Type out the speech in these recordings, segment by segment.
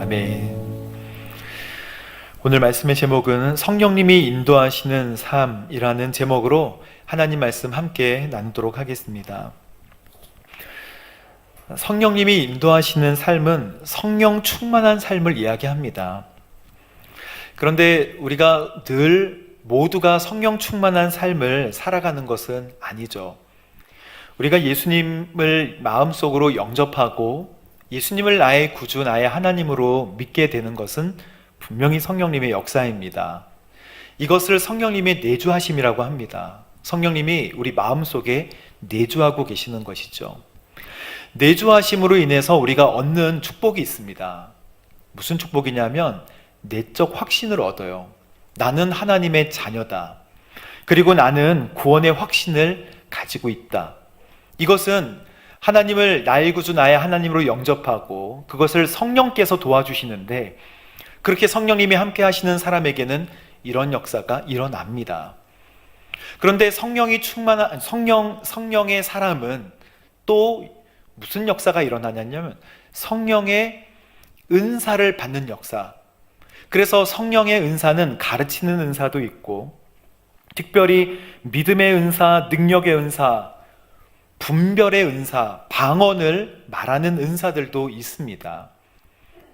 아멘. 오늘 말씀의 제목은 성령님이 인도하시는 삶이라는 제목으로 하나님 말씀 함께 나누도록 하겠습니다. 성령님이 인도하시는 삶은 성령 충만한 삶을 이야기합니다. 그런데 우리가 늘 모두가 성령 충만한 삶을 살아가는 것은 아니죠. 우리가 예수님을 마음속으로 영접하고 예수님을 나의 구주, 나의 하나님으로 믿게 되는 것은 분명히 성령님의 역사입니다. 이것을 성령님의 내주하심이라고 합니다. 성령님이 우리 마음속에 내주하고 계시는 것이죠. 내주하심으로 인해서 우리가 얻는 축복이 있습니다. 무슨 축복이냐면 내적 확신을 얻어요. 나는 하나님의 자녀다. 그리고 나는 구원의 확신을 가지고 있다. 이것은 하나님을 나의 구주, 나의 하나님으로 영접하고 그것을 성령께서 도와주시는데, 그렇게 성령님이 함께 하시는 사람에게는 이런 역사가 일어납니다. 그런데 성령의 사람은 또 무슨 역사가 일어나냐면 성령의 은사를 받는 역사. 그래서 성령의 은사는 가르치는 은사도 있고, 특별히 믿음의 은사, 능력의 은사, 분별의 은사, 방언을 말하는 은사들도 있습니다.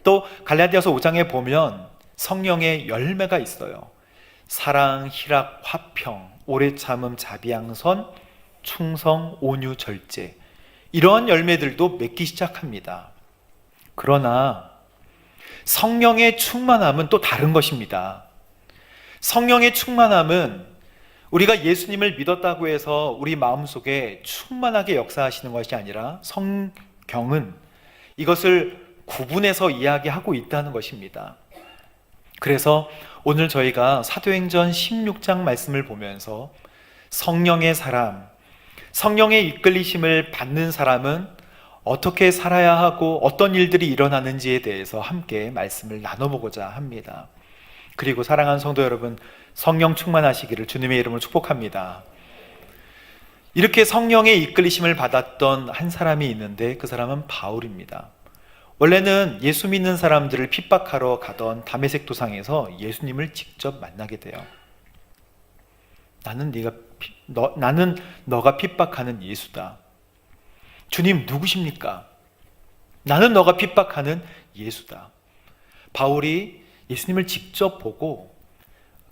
또 갈라디아서 5장에 보면 성령의 열매가 있어요. 사랑, 희락, 화평, 오래 참음, 자비양선, 충성, 온유, 절제. 이러한 열매들도 맺기 시작합니다. 그러나 성령의 충만함은 또 다른 것입니다. 성령의 충만함은 우리가 예수님을 믿었다고 해서 우리 마음속에 충만하게 역사하시는 것이 아니라 성경은 이것을 구분해서 이야기하고 있다는 것입니다. 그래서 오늘 저희가 사도행전 16장 말씀을 보면서 성령의 사람, 성령의 이끌리심을 받는 사람은 어떻게 살아야 하고 어떤 일들이 일어나는지에 대해서 함께 말씀을 나눠보고자 합니다. 그리고 사랑하는 성도 여러분, 성령 충만하시기를 주님의 이름으로 축복합니다. 이렇게 성령의 이끌리심을 받았던 한 사람이 있는데 그 사람은 바울입니다. 원래는 예수 믿는 사람들을 핍박하러 가던 다메섹 도상에서 예수님을 직접 만나게 돼요. 나는 너가 핍박하는 예수다. 주님 누구십니까? 나는 너가 핍박하는 예수다. 바울이 예수님을 직접 보고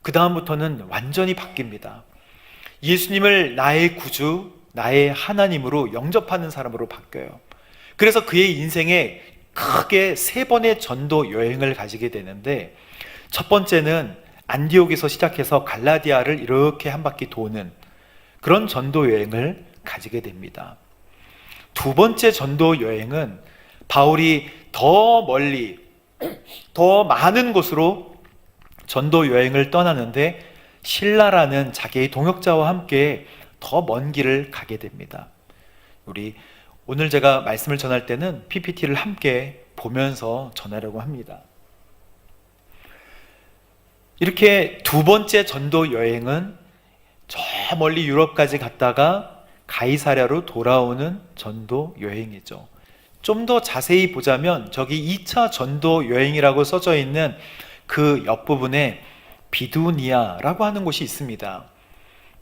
그 다음부터는 완전히 바뀝니다. 예수님을 나의 구주, 나의 하나님으로 영접하는 사람으로 바뀌어요. 그래서 그의 인생에 크게 3번의 전도 여행을 가지게 되는데, 첫 번째는 안디옥에서 시작해서 갈라디아를 이렇게 한 바퀴 도는 그런 전도 여행을 가지게 됩니다. 두 번째 전도 여행은 바울이 더 멀리, 더 많은 곳으로 전도 여행을 떠나는데 신라라는 자기의 동역자와 함께 더 먼 길을 가게 됩니다. 오늘 제가 말씀을 전할 때는 PPT를 함께 보면서 전하려고 합니다. 이렇게 두 번째 전도 여행은 저 멀리 유럽까지 갔다가 가이사랴로 돌아오는 전도 여행이죠. 좀 더 자세히 보자면 저기 2차 전도 여행이라고 써져 있는 그 옆부분에 비두니아라고 하는 곳이 있습니다.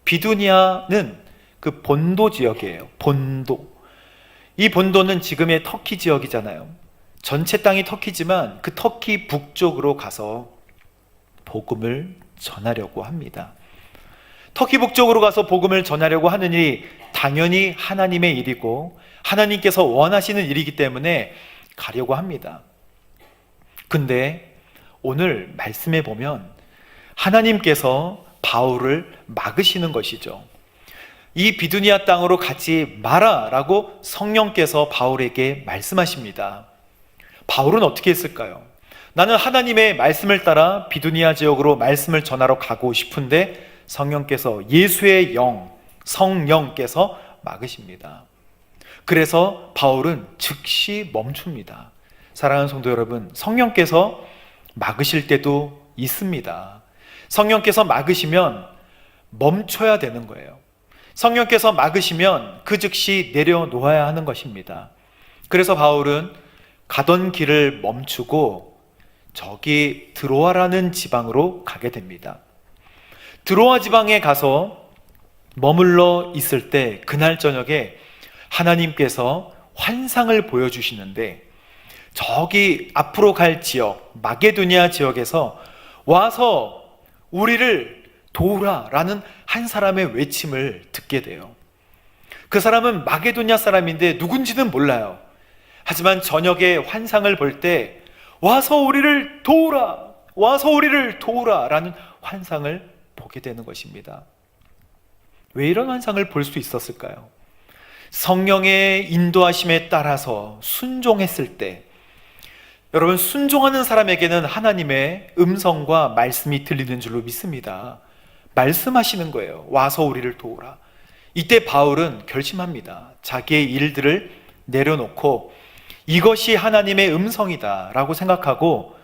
비두니아는 그 본도 지역이에요. 본도. 이 본도는 지금의 터키 지역이잖아요. 전체 땅이 터키지만 그 터키 북쪽으로 가서 복음을 전하려고 합니다. 터키 북쪽으로 가서 복음을 전하려고 하는 일이 당연히 하나님의 일이고 하나님께서 원하시는 일이기 때문에 가려고 합니다. 근데 오늘 말씀에 보면 하나님께서 바울을 막으시는 것이죠. 이 비두니아 땅으로 가지 마라라고 성령께서 바울에게 말씀하십니다. 바울은 어떻게 했을까요? 나는 하나님의 말씀을 따라 비두니아 지역으로 말씀을 전하러 가고 싶은데 성령께서, 예수의 영, 성령께서 막으십니다. 그래서 바울은 즉시 멈춥니다. 사랑하는 성도 여러분, 성령께서 막으실 때도 있습니다. 성령께서 막으시면 멈춰야 되는 거예요. 성령께서 막으시면 그 즉시 내려놓아야 하는 것입니다. 그래서 바울은 가던 길을 멈추고 저기 드로아라는 지방으로 가게 됩니다. 드로아 지방에 가서 머물러 있을 때 그날 저녁에 하나님께서 환상을 보여주시는데, 저기 앞으로 갈 지역, 마게도니아 지역에서 와서 우리를 도우라라는 한 사람의 외침을 듣게 돼요. 그 사람은 마게도니아 사람인데 누군지는 몰라요. 하지만 저녁에 환상을 볼 때 와서 우리를 도우라, 와서 우리를 도우라 라는 환상을 보게 되는 것입니다. 왜 이런 환상을 볼 수 있었을까요? 성령의 인도하심에 따라서 순종했을 때, 여러분, 순종하는 사람에게는 하나님의 음성과 말씀이 들리는 줄로 믿습니다. 말씀하시는 거예요. 와서 우리를 도우라. 이때 바울은 결심합니다. 자기의 일들을 내려놓고 이것이 하나님의 음성이다 라고 생각하고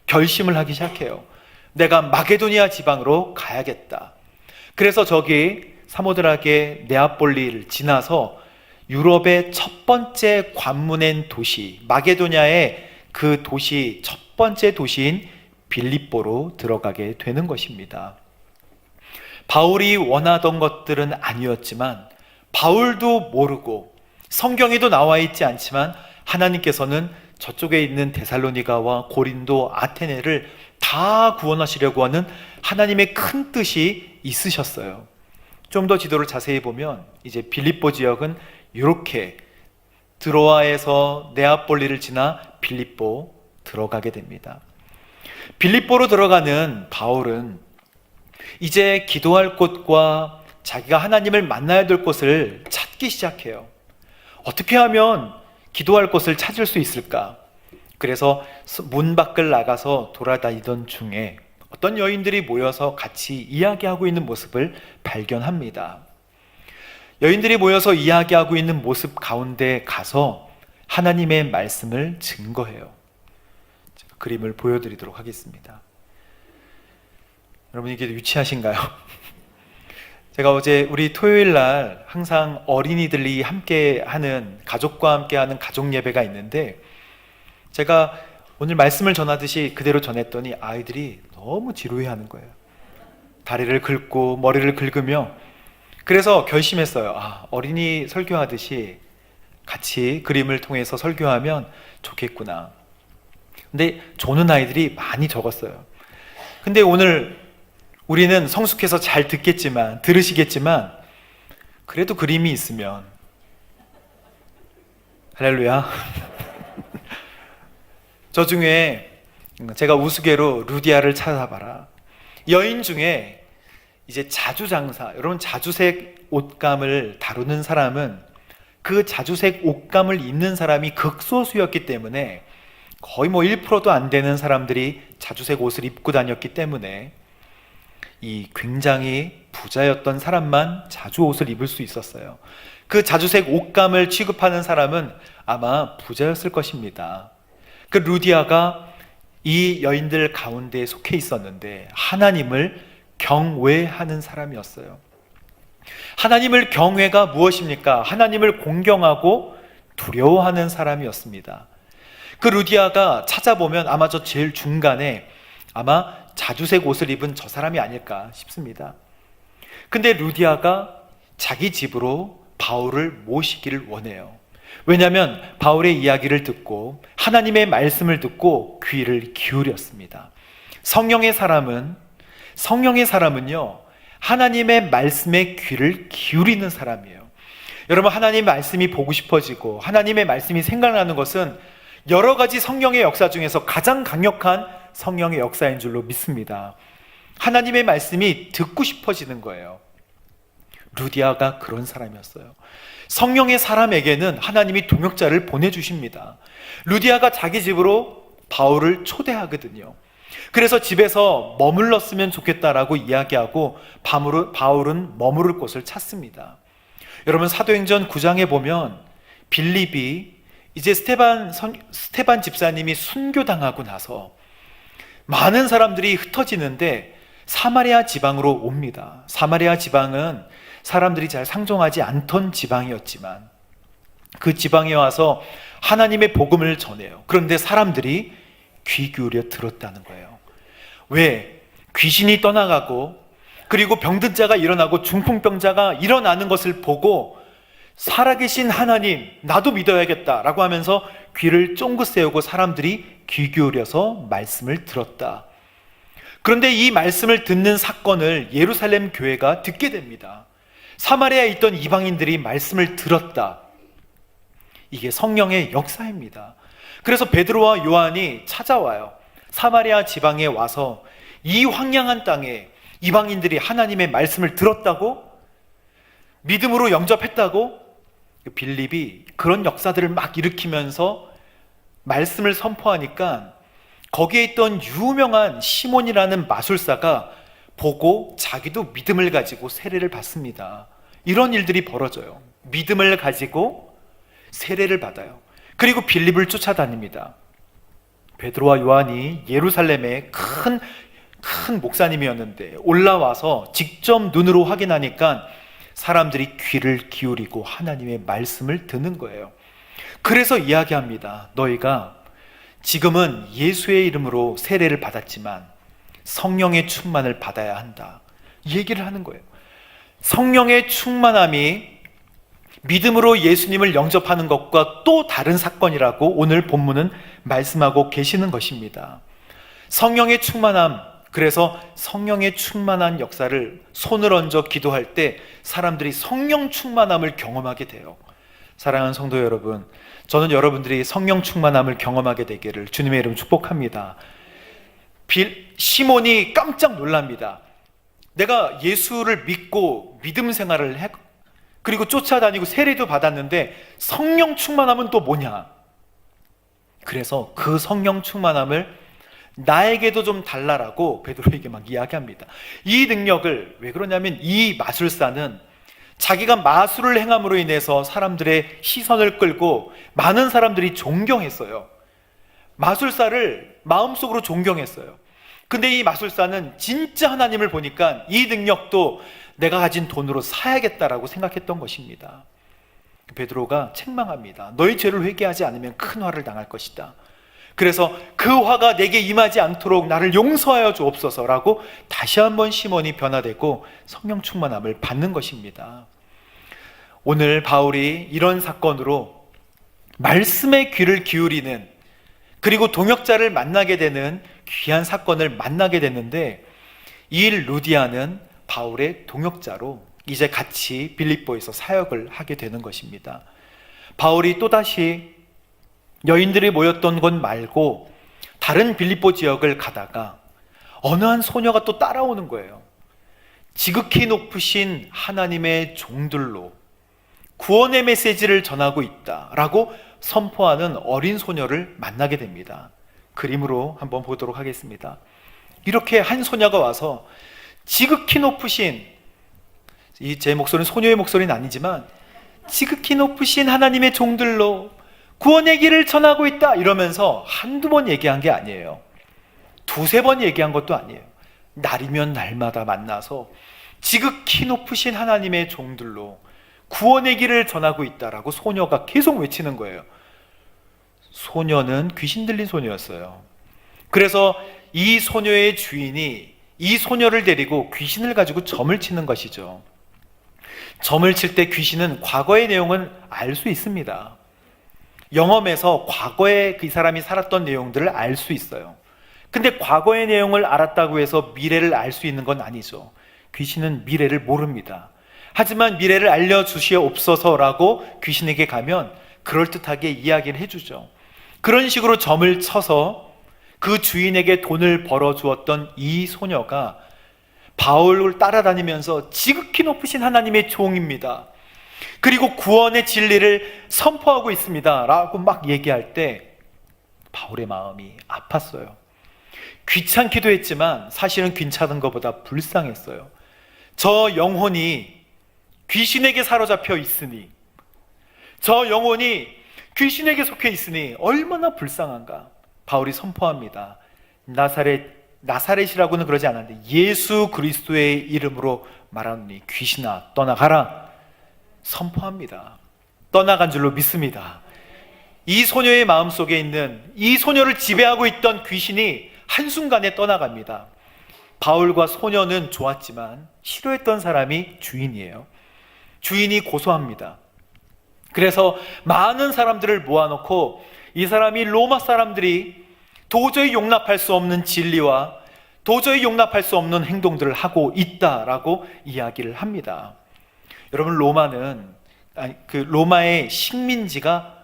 결심을 하기 시작해요. 내가 마게도니아 지방으로 가야겠다. 그래서 저기 사모드라게 네아폴리를 지나서 유럽의 첫 번째 관문엔 도시, 마게도니아의 그 도시, 첫 번째 도시인 빌립보로 들어가게 되는 것입니다. 바울이 원하던 것들은 아니었지만, 바울도 모르고 성경에도 나와 있지 않지만 하나님께서는 저쪽에 있는 데살로니가와 고린도, 아테네를 다 구원하시려고 하는 하나님의 큰 뜻이 있으셨어요. 좀 더 지도를 자세히 보면 이제 빌립보 지역은 이렇게 드로아에서 네아폴리를 지나 빌립보 들어가게 됩니다. 빌립보로 들어가는 바울은 이제 기도할 곳과 자기가 하나님을 만나야 될 곳을 찾기 시작해요. 어떻게 하면 기도할 곳을 찾을 수 있을까? 그래서 문 밖을 나가서 돌아다니던 중에 어떤 여인들이 모여서 같이 이야기하고 있는 모습을 발견합니다. 여인들이 모여서 이야기하고 있는 모습 가운데 가서 하나님의 말씀을 증거해요. 제가 그림을 보여드리도록 하겠습니다. 여러분, 이게 유치하신가요? 제가 어제 우리 토요일 날 항상 어린이들이 함께 하는, 가족과 함께 하는 가족 예배가 있는데, 제가 오늘 말씀을 전하듯이 그대로 전했더니 아이들이 너무 지루해 하는 거예요. 다리를 긁고 머리를 긁으며. 그래서 결심했어요. 어린이 설교하듯이 같이 그림을 통해서 설교하면 좋겠구나. 근데 조는 아이들이 많이 적었어요. 근데 오늘 우리는 성숙해서 잘 들으시겠지만 그래도 그림이 있으면, 할렐루야. 저 중에 제가 우스개로 루디아를 찾아봐라. 여인 중에 이제 자주장사, 여러분, 자주색 옷감을 다루는 사람은 그 자주색 옷감을 입는 사람이 극소수였기 때문에, 거의 1%도 안 되는 사람들이 자주색 옷을 입고 다녔기 때문에 이 굉장히 부자였던 사람만 자주 옷을 입을 수 있었어요. 그 자주색 옷감을 취급하는 사람은 아마 부자였을 것입니다. 그 루디아가 이 여인들 가운데 속해 있었는데 하나님을 경외하는 사람이었어요. 하나님을 경외가 무엇입니까? 하나님을 공경하고 두려워하는 사람이었습니다. 그 루디아가 찾아보면 아마 저 제일 중간에 아마 자주색 옷을 입은 저 사람이 아닐까 싶습니다. 근데 루디아가 자기 집으로 바울을 모시기를 원해요. 왜냐하면 바울의 이야기를 듣고 하나님의 말씀을 듣고 귀를 기울였습니다. 성령의 사람은요, 하나님의 말씀에 귀를 기울이는 사람이에요. 여러분, 하나님의 말씀이 보고 싶어지고 하나님의 말씀이 생각나는 것은 여러 가지 성령의 역사 중에서 가장 강력한 성령의 역사인 줄로 믿습니다. 하나님의 말씀이 듣고 싶어지는 거예요. 루디아가 그런 사람이었어요. 성령의 사람에게는 하나님이 동역자를 보내주십니다. 루디아가 자기 집으로 바울을 초대하거든요. 그래서 집에서 머물렀으면 좋겠다라고 이야기하고 바울은 머무를 곳을 찾습니다. 여러분, 사도행전 9장에 보면 빌립이 이제 스테반 집사님이 순교당하고 나서 많은 사람들이 흩어지는데 사마리아 지방으로 옵니다. 사마리아 지방은 사람들이 잘 상종하지 않던 지방이었지만 그 지방에 와서 하나님의 복음을 전해요. 그런데 사람들이 귀 기울여 들었다는 거예요. 왜? 귀신이 떠나가고 그리고 병든 자가 일어나고 중풍병자가 일어나는 것을 보고 살아계신 하나님, 나도 믿어야겠다라고 하면서 귀를 쫑긋 세우고 사람들이 귀 기울여서 말씀을 들었다. 그런데 이 말씀을 듣는 사건을 예루살렘 교회가 듣게 됩니다. 사마리아에 있던 이방인들이 말씀을 들었다. 이게 성령의 역사입니다. 그래서 베드로와 요한이 찾아와요. 사마리아 지방에 와서 이 황량한 땅에 이방인들이 하나님의 말씀을 들었다고? 믿음으로 영접했다고? 빌립이 그런 역사들을 막 일으키면서 말씀을 선포하니까 거기에 있던 유명한 시몬이라는 마술사가 보고 자기도 믿음을 가지고 세례를 받습니다. 이런 일들이 벌어져요. 믿음을 가지고 세례를 받아요. 그리고 빌립을 쫓아다닙니다. 베드로와 요한이 예루살렘의 큰 목사님이었는데 올라와서 직접 눈으로 확인하니까 사람들이 귀를 기울이고 하나님의 말씀을 듣는 거예요. 그래서 이야기합니다. 너희가 지금은 예수의 이름으로 세례를 받았지만 성령의 충만을 받아야 한다. 이 얘기를 하는 거예요. 성령의 충만함이 믿음으로 예수님을 영접하는 것과 또 다른 사건이라고 오늘 본문은 말씀하고 계시는 것입니다. 성령의 충만함, 그래서 성령의 충만한 역사를 손을 얹어 기도할 때 사람들이 성령 충만함을 경험하게 돼요. 사랑하는 성도 여러분, 저는 여러분들이 성령 충만함을 경험하게 되기를 주님의 이름 축복합니다. 시몬이 깜짝 놀랍니다. 내가 예수를 믿고 믿음 생활을 해, 그리고 쫓아다니고 세례도 받았는데 성령 충만함은 또 뭐냐? 그래서 그 성령 충만함을 나에게도 좀 달라라고 베드로에게 막 이야기합니다. 이 능력을 왜 그러냐면 이 마술사는 자기가 마술을 행함으로 인해서 사람들의 시선을 끌고 많은 사람들이 존경했어요. 마술사를 마음속으로 존경했어요. 근데 이 마술사는 진짜 하나님을 보니까 이 능력도 내가 가진 돈으로 사야겠다라고 생각했던 것입니다. 베드로가 책망합니다. 너희 죄를 회개하지 않으면 큰 화를 당할 것이다. 그래서 그 화가 내게 임하지 않도록 나를 용서하여 주옵소서라고 다시 한번 시몬이 변화되고 성령 충만함을 받는 것입니다. 오늘 바울이 이런 사건으로 말씀의 귀를 기울이는, 그리고 동역자를 만나게 되는 귀한 사건을 만나게 됐는데, 이 루디아는 바울의 동역자로 이제 같이 빌립보에서 사역을 하게 되는 것입니다. 바울이 또다시 여인들이 모였던 곳 말고 다른 빌립보 지역을 가다가 어느 한 소녀가 또 따라오는 거예요. 지극히 높으신 하나님의 종들로 구원의 메시지를 전하고 있다라고 선포하는 어린 소녀를 만나게 됩니다. 그림으로 한번 보도록 하겠습니다. 이렇게 한 소녀가 와서 지극히 높으신, 제 목소리는 소녀의 목소리는 아니지만 지극히 높으신 하나님의 종들로 구원의 길을 전하고 있다 이러면서 한두 번 얘기한 게 아니에요. 두세 번 얘기한 것도 아니에요. 날이면 날마다 만나서 지극히 높으신 하나님의 종들로 구원의 길을 전하고 있다라고 소녀가 계속 외치는 거예요. 소녀는 귀신 들린 소녀였어요. 그래서 이 소녀의 주인이 이 소녀를 데리고 귀신을 가지고 점을 치는 것이죠. 점을 칠 때 귀신은 과거의 내용은 알 수 있습니다. 영험에서 과거에 그 사람이 살았던 내용들을 알 수 있어요. 근데 과거의 내용을 알았다고 해서 미래를 알 수 있는 건 아니죠. 귀신은 미래를 모릅니다. 하지만 미래를 알려주시옵소서라고 귀신에게 가면 그럴듯하게 이야기를 해주죠. 그런 식으로 점을 쳐서 그 주인에게 돈을 벌어주었던 이 소녀가 바울을 따라다니면서 지극히 높으신 하나님의 종입니다, 그리고 구원의 진리를 선포하고 있습니다 라고 막 얘기할 때 바울의 마음이 아팠어요. 귀찮기도 했지만 사실은 괜찮은 것보다 불쌍했어요. 저 영혼이 귀신에게 사로잡혀 있으니, 저 영혼이 귀신에게 속해 있으니 얼마나 불쌍한가. 바울이 선포합니다. 나사렛이라고는 그러지 않았는데 예수 그리스도의 이름으로 말하노니 귀신아 떠나가라 선포합니다. 떠나간 줄로 믿습니다. 이 소녀의 마음속에 있는, 이 소녀를 지배하고 있던 귀신이 한순간에 떠나갑니다. 바울과 소녀는 좋았지만 싫어했던 사람이 주인이에요. 주인이 고소합니다. 그래서 많은 사람들을 모아놓고 이 사람이 로마 사람들이 도저히 용납할 수 없는 진리와 도저히 용납할 수 없는 행동들을 하고 있다라고 이야기를 합니다. 여러분, 로마의 식민지가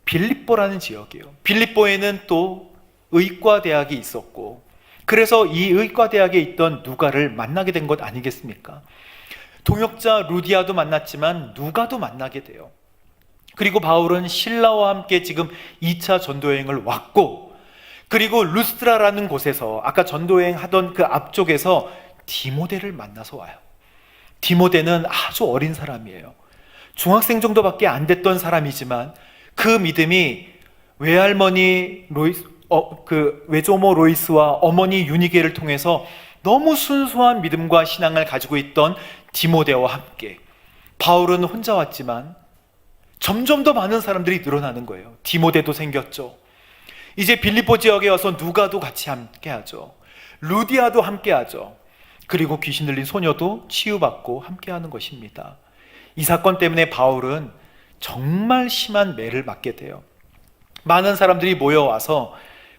빌립보라는 지역이에요. 빌립보에는 또 의과대학이 있었고, 그래서 이 의과대학에 있던 누가를 만나게 된 것 아니겠습니까? 동역자 루디아도 만났지만 누가도 만나게 돼요. 그리고 바울은 신라와 함께 지금 2차 전도여행을 왔고, 그리고 루스트라라는 곳에서 아까 전도여행 하던 그 앞쪽에서 디모데를 만나서 와요. 디모데는 아주 어린 사람이에요. 중학생 정도밖에 안 됐던 사람이지만 그 믿음이 외할머니 외조모 로이스와 어머니 유니게를 통해서 너무 순수한 믿음과 신앙을 가지고 있던 디모데와 함께 바울은 혼자 왔지만 점점 더 많은 사람들이 늘어나는 거예요. 디모데도 생겼죠. 이제 빌립보 지역에 와서 누가도 같이 함께하죠. 루디아도 함께하죠. 그리고 귀신 들린 소녀도 치유받고 함께하는 것입니다. 이 사건 때문에 바울은 정말 심한 매를 맞게 돼요. 많은 사람들이 모여와서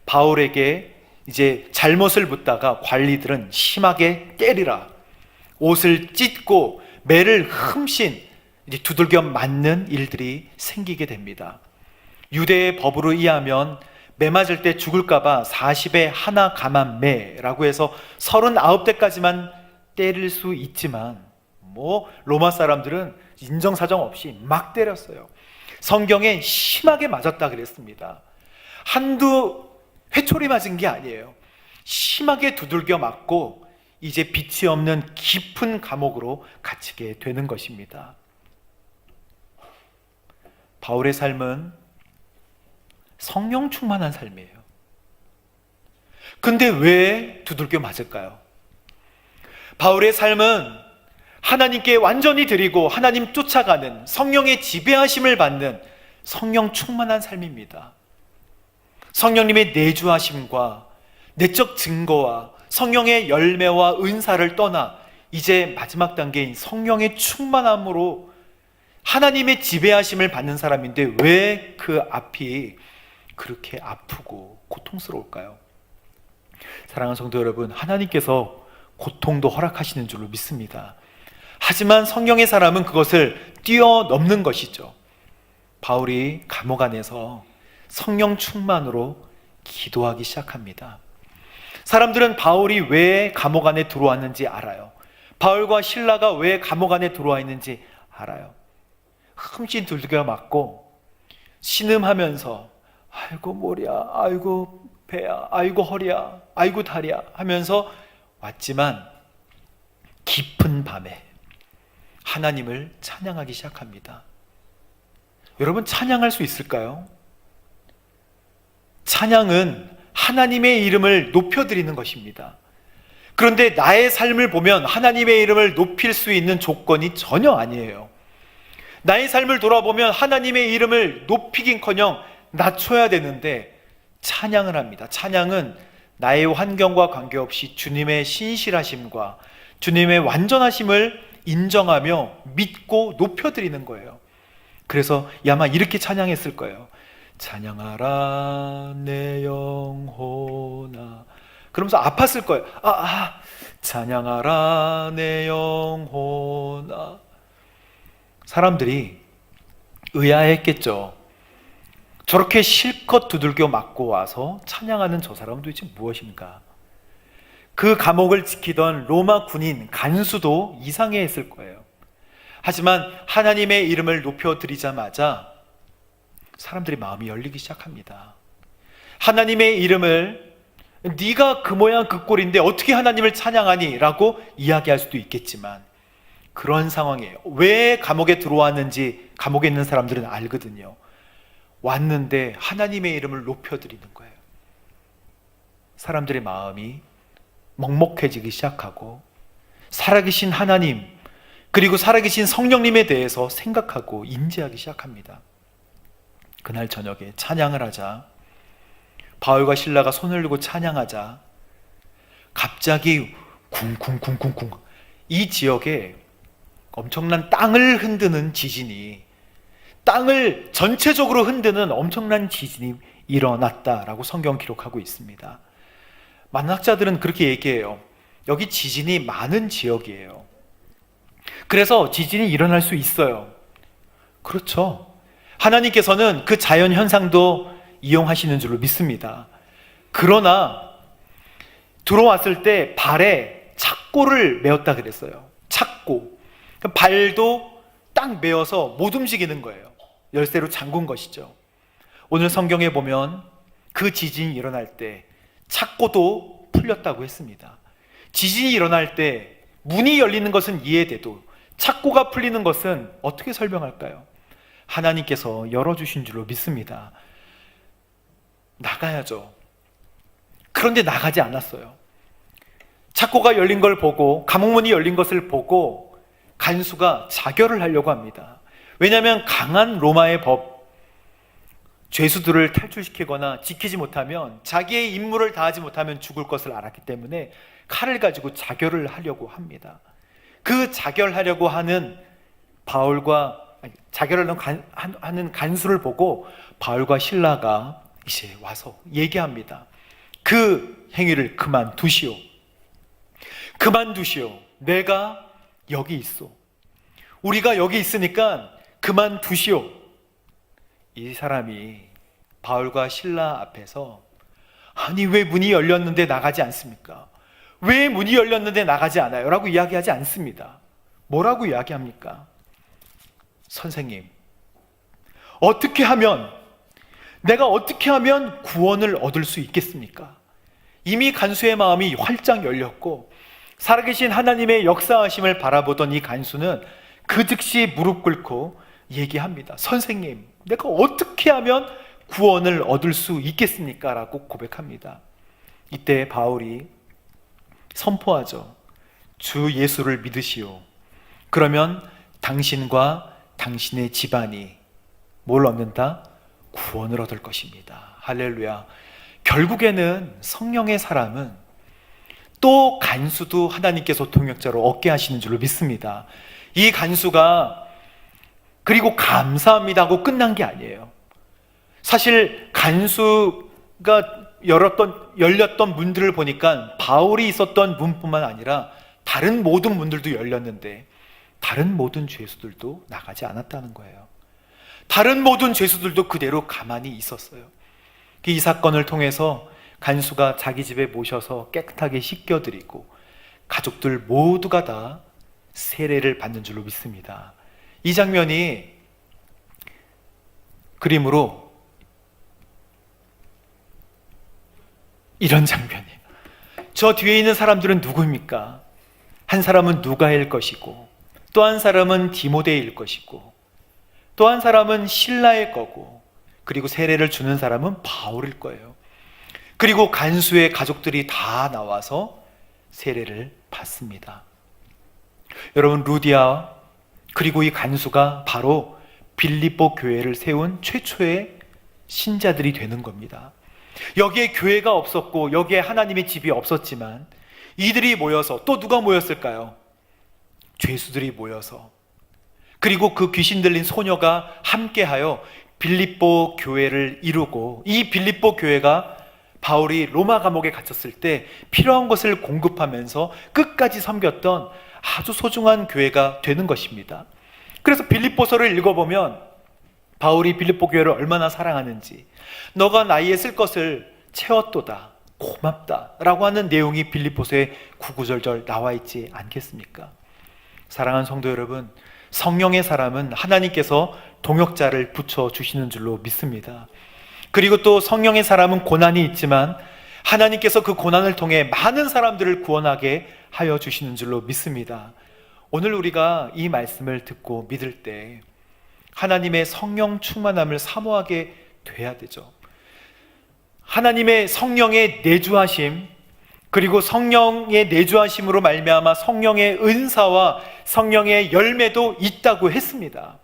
바울에게 이제 잘못을 묻다가 관리들은 심하게 때리라, 옷을 찢고 매를 흠씬 이제 두들겨 맞는 일들이 생기게 됩니다. 유대의 법으로 의하면 매 맞을 때 죽을까봐 40에 하나 감한매라고 해서 39대까지만 때릴 수 있지만 로마 사람들은 인정사정 없이 막 때렸어요. 성경에 심하게 맞았다 그랬습니다. 한두 회초리 맞은 게 아니에요. 심하게 두들겨 맞고 이제 빛이 없는 깊은 감옥으로 갇히게 되는 것입니다. 바울의 삶은 성령 충만한 삶이에요. 근데 왜 두들겨 맞을까요? 바울의 삶은 하나님께 완전히 드리고 하나님 쫓아가는, 성령의 지배하심을 받는 성령 충만한 삶입니다. 성령님의 내주하심과 내적 증거와 성령의 열매와 은사를 떠나 이제 마지막 단계인 성령의 충만함으로 하나님의 지배하심을 받는 사람인데 왜 그 앞이 그렇게 아프고 고통스러울까요? 사랑하는 성도 여러분, 하나님께서 고통도 허락하시는 줄로 믿습니다. 하지만 성령의 사람은 그것을 뛰어넘는 것이죠. 바울이 감옥 안에서 성령 충만으로 기도하기 시작합니다. 사람들은 바울이 왜 감옥 안에 들어왔는지 알아요. 바울과 실라가 왜 감옥 안에 들어와 있는지 알아요. 흠씬 두들겨 맞고 신음하면서 아이고 머리야, 아이고 배야, 아이고 허리야, 아이고 다리야 하면서 왔지만 깊은 밤에 하나님을 찬양하기 시작합니다. 여러분, 찬양할 수 있을까요? 찬양은 하나님의 이름을 높여드리는 것입니다. 그런데 나의 삶을 보면 하나님의 이름을 높일 수 있는 조건이 전혀 아니에요. 나의 삶을 돌아보면 하나님의 이름을 높이긴커녕 낮춰야 되는데 찬양을 합니다. 찬양은 나의 환경과 관계없이 주님의 신실하심과 주님의 완전하심을 인정하며 믿고 높여드리는 거예요. 그래서 아마 이렇게 찬양했을 거예요. 찬양하라 내 영혼아. 그러면서 아팠을 거예요. 찬양하라 내 영혼아. 사람들이 의아했겠죠. 저렇게 실컷 두들겨 맞고 와서 찬양하는 저 사람은 도대체 무엇입니까? 그 감옥을 지키던 로마 군인 간수도 이상해했을 거예요. 하지만 하나님의 이름을 높여드리자마자 사람들의 마음이 열리기 시작합니다. 하나님의 이름을 네가 그 모양 그 꼴인데 어떻게 하나님을 찬양하니? 라고 이야기할 수도 있겠지만 그런 상황이에요. 왜 감옥에 들어왔는지 감옥에 있는 사람들은 알거든요. 왔는데 하나님의 이름을 높여드리는 거예요. 사람들의 마음이 먹먹해지기 시작하고 살아계신 하나님 그리고 살아계신 성령님에 대해서 생각하고 인지하기 시작합니다. 그날 저녁에 찬양을 하자, 바울과 실라가 손을 들고 찬양하자, 갑자기 쿵쿵쿵쿵쿵 이 지역에 엄청난 땅을 흔드는 지진이, 땅을 전체적으로 흔드는 엄청난 지진이 일어났다라고 성경 기록하고 있습니다. 많은 학자들은 그렇게 얘기해요. 여기 지진이 많은 지역이에요. 그래서 지진이 일어날 수 있어요. 그렇죠. 하나님께서는 그 자연 현상도 이용하시는 줄로 믿습니다. 그러나 들어왔을 때 발에 착고를 메었다 그랬어요. 착고. 발도 딱 메어서 못 움직이는 거예요. 열쇠로 잠근 것이죠. 오늘 성경에 보면 그 지진이 일어날 때 착고도 풀렸다고 했습니다. 지진이 일어날 때 문이 열리는 것은 이해돼도 착고가 풀리는 것은 어떻게 설명할까요? 하나님께서 열어주신 줄로 믿습니다. 나가야죠. 그런데 나가지 않았어요. 착고가 열린 걸 보고, 감옥문이 열린 것을 보고 간수가 자결을 하려고 합니다. 왜냐하면 강한 로마의 법, 죄수들을 탈출시키거나 지키지 못하면, 자기의 임무를 다하지 못하면 죽을 것을 알았기 때문에 칼을 가지고 자결을 하려고 합니다. 그 자결하려고 하는 하는 간수를 보고 바울과 실라가 이제 와서 얘기합니다. 그 행위를 그만두시오. 그만두시오. 내가 여기 있어. 우리가 여기 있으니까 그만두시오. 이 사람이 바울과 실라 앞에서, 아니 왜 문이 열렸는데 나가지 않습니까? 왜 문이 열렸는데 나가지 않아요? 라고 이야기하지 않습니다. 뭐라고 이야기합니까? 선생님, 내가 어떻게 하면 구원을 얻을 수 있겠습니까? 이미 간수의 마음이 활짝 열렸고 살아계신 하나님의 역사하심을 바라보던 이 간수는 그 즉시 무릎 꿇고 얘기합니다. 선생님, 내가 어떻게 하면 구원을 얻을 수 있겠습니까? 라고 고백합니다. 이때 바울이 선포하죠. 주 예수를 믿으시오. 그러면 당신과 당신의 집안이 뭘 얻는다? 구원을 얻을 것입니다. 할렐루야. 결국에는 성령의 사람은 또 간수도 하나님께서 동역자로 얻게 하시는 줄로 믿습니다. 이 간수가 그리고 감사합니다 하고 끝난 게 아니에요. 사실 간수가 열렸던 문들을 보니까 바울이 있었던 문뿐만 아니라 다른 모든 문들도 열렸는데 다른 모든 죄수들도 나가지 않았다는 거예요. 다른 모든 죄수들도 그대로 가만히 있었어요. 이 사건을 통해서 간수가 자기 집에 모셔서 깨끗하게 씻겨드리고 가족들 모두가 다 세례를 받는 줄로 믿습니다. 이 장면이 그림으로 이런 장면이에요. 저 뒤에 있는 사람들은 누구입니까? 한 사람은 누가일 것이고, 또 한 사람은 디모데일 것이고, 또 한 사람은 실라일 거고, 그리고 세례를 주는 사람은 바울일 거예요. 그리고 간수의 가족들이 다 나와서 세례를 받습니다. 여러분, 루디아 그리고 이 간수가 바로 빌립보 교회를 세운 최초의 신자들이 되는 겁니다. 여기에 교회가 없었고 여기에 하나님의 집이 없었지만 이들이 모여서, 또 누가 모였을까요? 죄수들이 모여서, 그리고 그 귀신 들린 소녀가 함께하여 빌립보 교회를 이루고, 이 빌립보 교회가 바울이 로마 감옥에 갇혔을 때 필요한 것을 공급하면서 끝까지 섬겼던 아주 소중한 교회가 되는 것입니다. 그래서 빌립보서를 읽어보면 바울이 빌립보 교회를 얼마나 사랑하는지, 너가 나이에 쓸 것을 채웠도다, 고맙다 라고 하는 내용이 빌립보서에 구구절절 나와 있지 않겠습니까? 사랑하는 성도 여러분, 성령의 사람은 하나님께서 동역자를 붙여주시는 줄로 믿습니다. 그리고 또 성령의 사람은 고난이 있지만 하나님께서 그 고난을 통해 많은 사람들을 구원하게 하여 주시는 줄로 믿습니다. 오늘 우리가 이 말씀을 듣고 믿을 때 하나님의 성령 충만함을 사모하게 돼야 되죠. 하나님의 성령의 내주하심, 그리고 성령의 내주하심으로 말미암아 성령의 은사와 성령의 열매도 있다고 했습니다.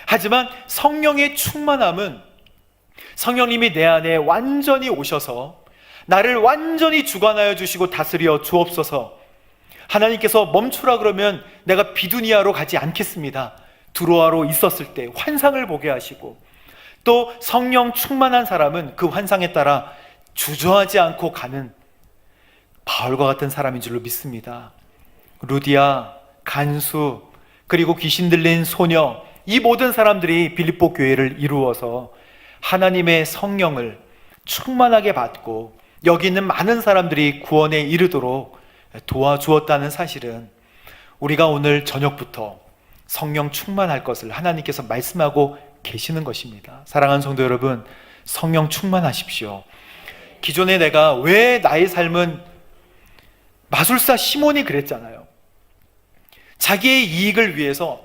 하지만 성령의 충만함은 성령님이 내 안에 완전히 오셔서 나를 완전히 주관하여 주시고 다스려 주옵소서. 하나님께서 멈추라 그러면 내가 비두니아로 가지 않겠습니다. 두로아로 있었을 때 환상을 보게 하시고, 또 성령 충만한 사람은 그 환상에 따라 주저하지 않고 가는 바울과 같은 사람인 줄로 믿습니다. 루디아, 간수, 그리고 귀신 들린 소녀, 이 모든 사람들이 빌립보 교회를 이루어서 하나님의 성령을 충만하게 받고 여기 있는 많은 사람들이 구원에 이르도록 도와주었다는 사실은 우리가 오늘 저녁부터 성령 충만할 것을 하나님께서 말씀하고 계시는 것입니다. 사랑하는 성도 여러분, 성령 충만하십시오. 기존에 내가 왜 나의 삶은, 마술사 시몬이 그랬잖아요. 자기의 이익을 위해서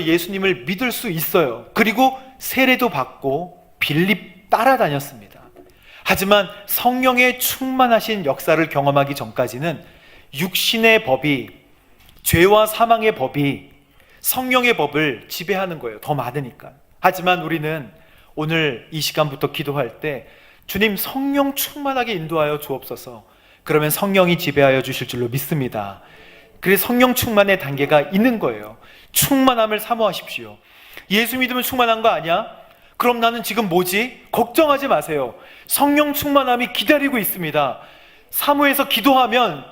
예수님을 믿을 수 있어요. 그리고 세례도 받고 빌립 따라다녔습니다. 하지만 성령의 충만하신 역사를 경험하기 전까지는 육신의 법이, 죄와 사망의 법이 성령의 법을 지배하는 거예요. 더 많으니까. 하지만 우리는 오늘 이 시간부터 기도할 때 주님 성령 충만하게 인도하여 주옵소서. 그러면 성령이 지배하여 주실 줄로 믿습니다. 그래서 성령 충만의 단계가 있는 거예요. 충만함을 사모하십시오. 예수 믿으면 충만한 거 아니야? 그럼 나는 지금 뭐지? 걱정하지 마세요. 성령 충만함이 기다리고 있습니다. 사모해서 기도하면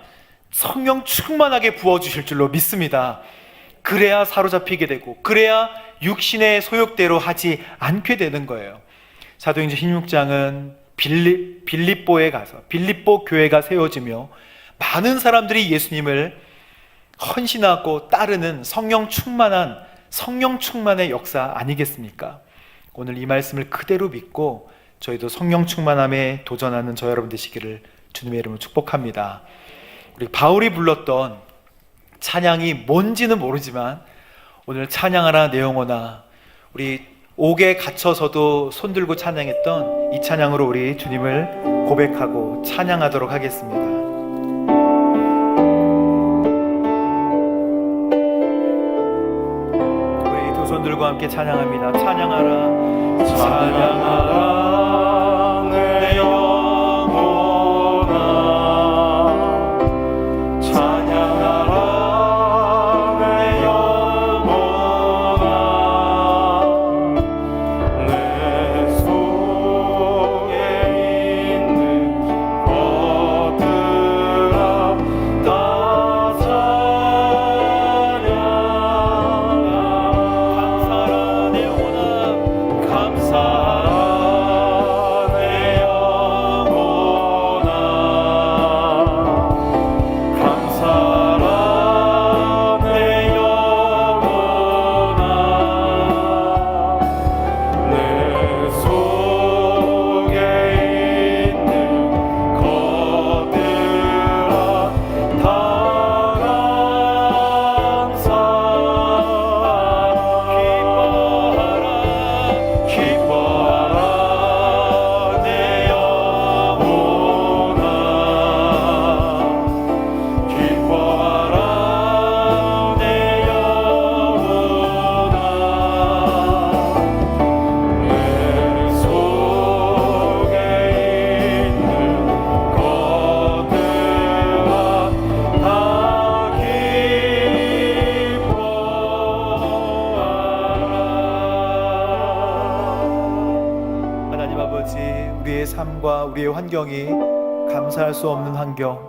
성령 충만하게 부어주실 줄로 믿습니다. 그래야 사로잡히게 되고, 그래야 육신의 소욕대로 하지 않게 되는 거예요. 사도행전 16장은 빌립보에 가서 빌립보 교회가 세워지며 많은 사람들이 예수님을 헌신하고 따르는 성령 충만의 역사 아니겠습니까? 오늘 이 말씀을 그대로 믿고 저희도 성령 충만함에 도전하는 저 여러분 되시기를 주님의 이름으로 축복합니다. 우리 바울이 불렀던 찬양이 뭔지는 모르지만 오늘 찬양하라 내 영혼아, 우리 옥에 갇혀서도 손들고 찬양했던 이 찬양으로 우리 주님을 고백하고 찬양하도록 하겠습니다. 우리 두 손 들고 함께 찬양합니다. 찬양하라, 찬양하라 내 영혼아, 찬양하라 내 영혼아, 내 속에 있는 것들아 다 삶과 우리의 환경이 감사할 수 없는 환경,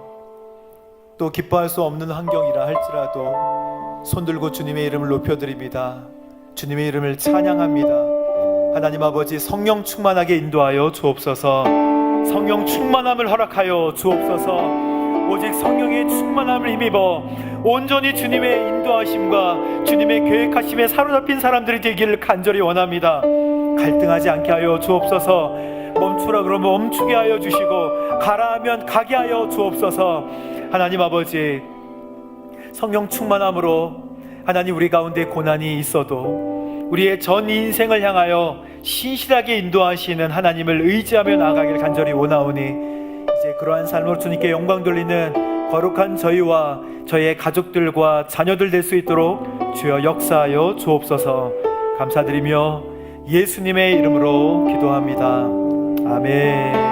또 기뻐할 수 없는 환경이라 할지라도 손들고 주님의 이름을 높여드립니다. 주님의 이름을 찬양합니다. 하나님 아버지, 성령 충만하게 인도하여 주옵소서. 성령 충만함을 허락하여 주옵소서. 오직 성령의 충만함을 힘입어 온전히 주님의 인도하심과 주님의 계획하심에 사로잡힌 사람들이 되기를 간절히 원합니다. 갈등하지 않게 하여 주옵소서. 멈추라 그러면 멈추게 하여 주시고, 가라 하면 가게 하여 주옵소서. 하나님 아버지, 성령 충만함으로 하나님 우리 가운데 고난이 있어도 우리의 전 인생을 향하여 신실하게 인도하시는 하나님을 의지하며 나아가길 간절히 원하오니, 이제 그러한 삶으로 주님께 영광 돌리는 거룩한 저희와 저희의 가족들과 자녀들 될 수 있도록 주여 역사하여 주옵소서. 감사드리며 예수님의 이름으로 기도합니다. 아멘.